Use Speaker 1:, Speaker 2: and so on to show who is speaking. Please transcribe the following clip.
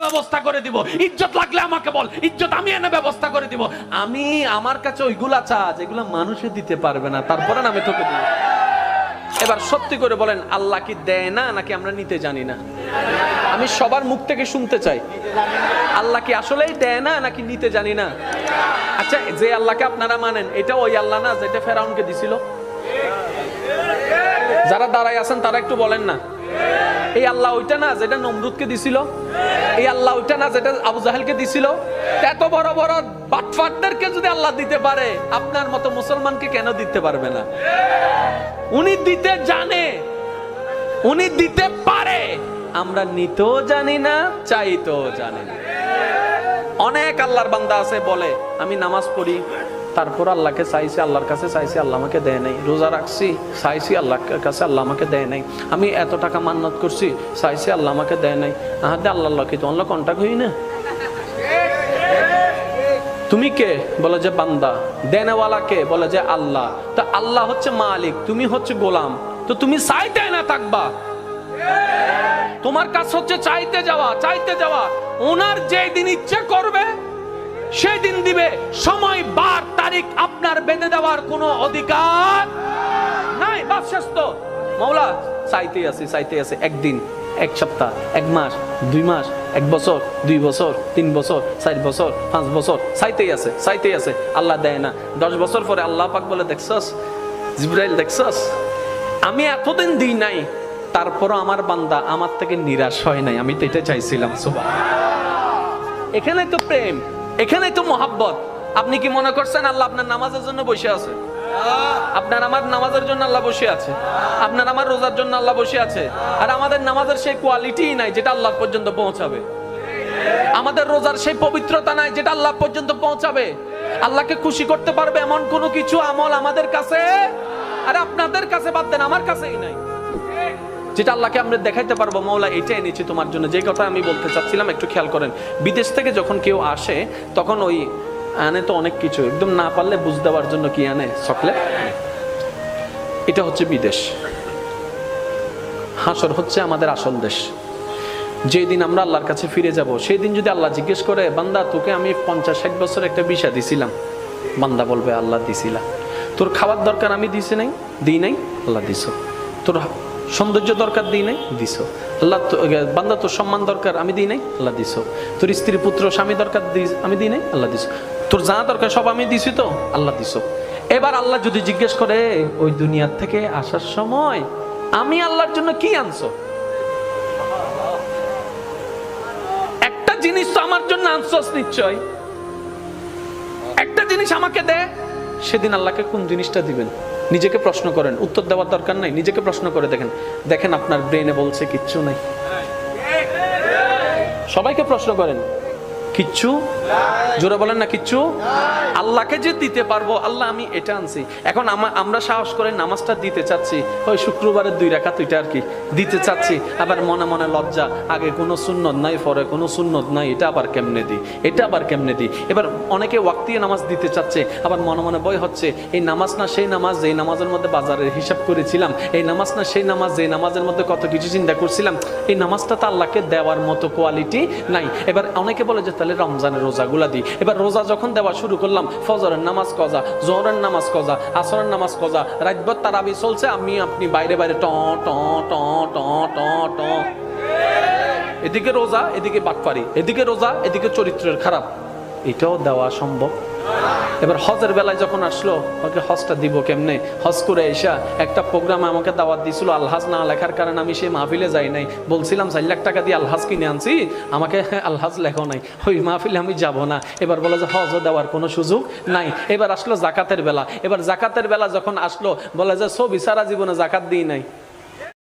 Speaker 1: ব্যবস্থা করে দিব, ইজ্জত লাগলে আমাকে বল, ইজ্জত আমি এনে ব্যবস্থা করে দিব। আমি আমার কাছে ওইগুলা চা যেগুলো মানুষে দিতে পারবে না, তারপরে আমি তোকে দিব। এবার সত্যি করে বলেন, আল্লাহ কি দেয় না নাকি আমরা নিতে জানি না? আমি সবার মুখ থেকে শুনতে চাই, আল্লাহ কি আসলেই দেয় না নাকি নিতে জানি না? আচ্ছা, যে আল্লাহকে আপনারা মানেন, এটা ওই আল্লাহ না যেটা ফেরাউনকে দিছিল? যারা দাঁড়ায় আছেন তারা একটু বলেন না, এই আল্লাহ ওইটা না যেটা নমরুদকে দিছিল? এই আল্লাহ ওইটা না যেটা আবু জাহেলকে দিছিল? এত বড় বড় বাটফাটদেরকে যদি আল্লাহ দিতে পারে, আপনার মতো মুসলমানকে কেন দিতে পারবে না? উনি দিতে জানে, উনি দিতে পারে, আমরা নিতেও জানি না, চাইতেও জানি না। অনেক আল্লাহর বান্দা আছে বলে, আমি নামাজ পড়ি, তারপর আল্লাহকে চাইছি, আল্লাহর কাছে চাইছি, আল্লাহ আমাকে দেয় নাই। রোজা রাখছি, চাইছি আল্লাহর কাছে, আল্লাহ আমাকে দেয় নাই। আমি এত টাকা মান্নত করছি, চাইছি, আল্লাহ আমাকে দেয় নাই। আহাদে আল্লাহ কি তো আল্লাহ কন্টাক্ট হই না? তুমি কে? বলে যে বান্দা। দেনেওয়ালা কে? বলে যে আল্লাহ। তো আল্লাহ হচ্ছে মালিক, তুমি হচ্ছে গোলাম, তো তুমি চাইতে না থাকবা। তোমার কাজ হচ্ছে চাইতে যাওয়া, চাইতে যাওয়া। ওনার যেই দিন ইচ্ছে করবে সেই দিন দিবে। সময়, বার, তারিখ আপনার বেঁধে দেওয়ার কোনো অধিকার নাই। বাস শেষ তো। মাওলা চাইতে আছে, চাইতে আছে। একদিন, এক সপ্তাহ, এক মাস, 2 মাস, 1 বছর, 2 বছর, 3 বছর, 4 বছর, 5 বছর, চাইতেই আছে, চাইতেই আছে। আল্লাহ দেয় না। 10 বছর পরে আল্লাহ পাক বলে, দেখছস জিবরাইল, দেখছস আমি এতদিন দিই নাই, তারপরও আমার বান্দা আমার থেকে নিরাশ হয় নাই। আমি তো এটা চাইছিলাম। সুবহানাল্লাহ। এখানেই তো প্রেম, এখানেই তো মহাব্বত। আপনি কি মনে করছেন আল্লাহ আপনার নামাজের জন্য বসে আছে? আপনার আমার নামাজের জন্য আল্লাহ বসে আছে, আপনার আমার রোজার জন্য আল্লাহ বসে আছে। আর আমাদের নামাজের সেই কোয়ালিটি নাই যেটা আল্লাহ পর্যন্ত পৌঁছাবে। আমাদের রোজার সেই পবিত্রতা নাই যেটা আল্লাহ পর্যন্ত পৌঁছাবে। আল্লাহকে খুশি করতে পারবে এমন কোনো কিছু আমল আমাদের কাছে, আর আপনাদের কাছে বাদ দেন, আমার কাছেই নাই, যেটা আল্লাহকে আমরা দেখাইতে পারবো মওলা এটা এনেছি তোমার জন্য। যে কথা আমি বলতে চাচ্ছিলাম, একটু খেয়াল করেন। বিদেশ থেকে যখন কেউ আসে তখন ওই আনে তো অনেক কিছু, একদম না পারলে বুঝ দেওয়ার জন্য কি আনে? চকলেট। এটা হচ্ছে বিদেশ। হাসর হচ্ছে আমাদের আসল দেশ। যেদিন আমরা আল্লাহর কাছে ফিরে যাব, সেই দিন যদি আল্লাহ জিজ্ঞেস করে, বান্দা তোকে আমি 50-60 বছর একটা ভিসা দিছিলাম, বান্দা বলবে আল্লাহ দিছিলাম। তোর খাবার দরকার আমি দিছি নাই? দিই নাই? আল্লাহ দিছ। তোর সৌন্দর্য দরকার দিই নাই? দিছ। আল্লাহ বান্দা তোর সম্মান দরকার আমি দিই নাই? আল্লাহ দিছ। তোর স্ত্রী পুত্র স্বামী দরকার আমি দিই নাই? আল্লাহ দিছ। তোর যা দরকার সব আমি দিছি তো? আল্লাহ দিছ। এবার আল্লাহ যদি জিজ্ঞেস করে, ওই দুনিয়ার থেকে আসার সময় আমি আল্লাহর জন্য কি আনছো? একটা জিনিস তো আমার জন্য আনছস নিশ্চয়, একটা জিনিস আমাকে দে। সেদিন আল্লাহকে কোন জিনিসটা দিবেন? নিজেকে প্রশ্ন করেন, উত্তর দেওয়ার দরকার নাই, নিজেকে প্রশ্ন করে দেখেন। দেখেন আপনার ব্রেনে বলছে কিচ্ছু নাই। সবাইকে প্রশ্ন করেন, কিচ্ছু? জোরে বলেন না কিচ্ছু। আল্লাহকে যে দিতে পারবো, আল্লাহ আমি এটা আনছি। এখন আমরা সাহস করে নামাজটা দিতে চাচ্ছি, ওই শুক্রবারের 2 রাকাত ওইটা আর কি দিতে চাচ্ছি। আবার মনে মনে লজ্জা, আগে কোনো সুন্নত নাই, পরে কোনো সুন্নত নাই, এটা আবার কেমনে দিই, এটা আবার কেমনে দিই। এবার অনেকে ওয়াক্তিয়া নামাজ দিতে চাচ্ছে, আবার মনে মনে ভয় হচ্ছে, এই নামাজ না সেই নামাজ যেই নামাজের মধ্যে বাজারের হিসাব করেছিলাম, এই নামাজ না সেই নামাজ যেই নামাজের মধ্যে কত কিছু চিন্তা করছিলাম, এই নামাজটা তো আল্লাহকে দেওয়ার মতো কোয়ালিটি নাই। এবার অনেকে বলে যে তাহলে রমজানের রোজাগুলা দিই। এবার রোজা যখন দেওয়া শুরু করলাম, ফজরের নামাজ কজা, জোহরের নামাজ কজা, আসরের নামাজ কজা, রাতভর তারাবি চলছে, আমি আপনি বাইরে বাইরে ট ট ট ট ট ট, এদিকে রোজা এদিকে বাটপারি, এদিকে রোজা এদিকে চরিত্রের খারাপ। এটাও দেওয়া সম্ভব? এবার হজের বেলায় যখন আসলো, ওকে হজটা দিব কেমনে? হজ করে এসা একটা প্রোগ্রামে আমাকে দাওয়াত দিয়েছিল, আলহাজ না লেখার কারণে আমি সেই মাহফিলে যাই নাই। বলছিলাম 4 লাখ টাকা দিয়ে আলহাজ কিনে আনছি, আমাকে আলহাজ লেখো নাই, ওই মাহফিলে আমি যাব না। এবার বলে যে হজও দেওয়ার কোনো সুযোগ নাই। এবার আসলো জাকাতের বেলা। এবার জাকাতের বেলা যখন আসলো, বলে যে ছবি সারা জীবনে জাকাত দিই নাই।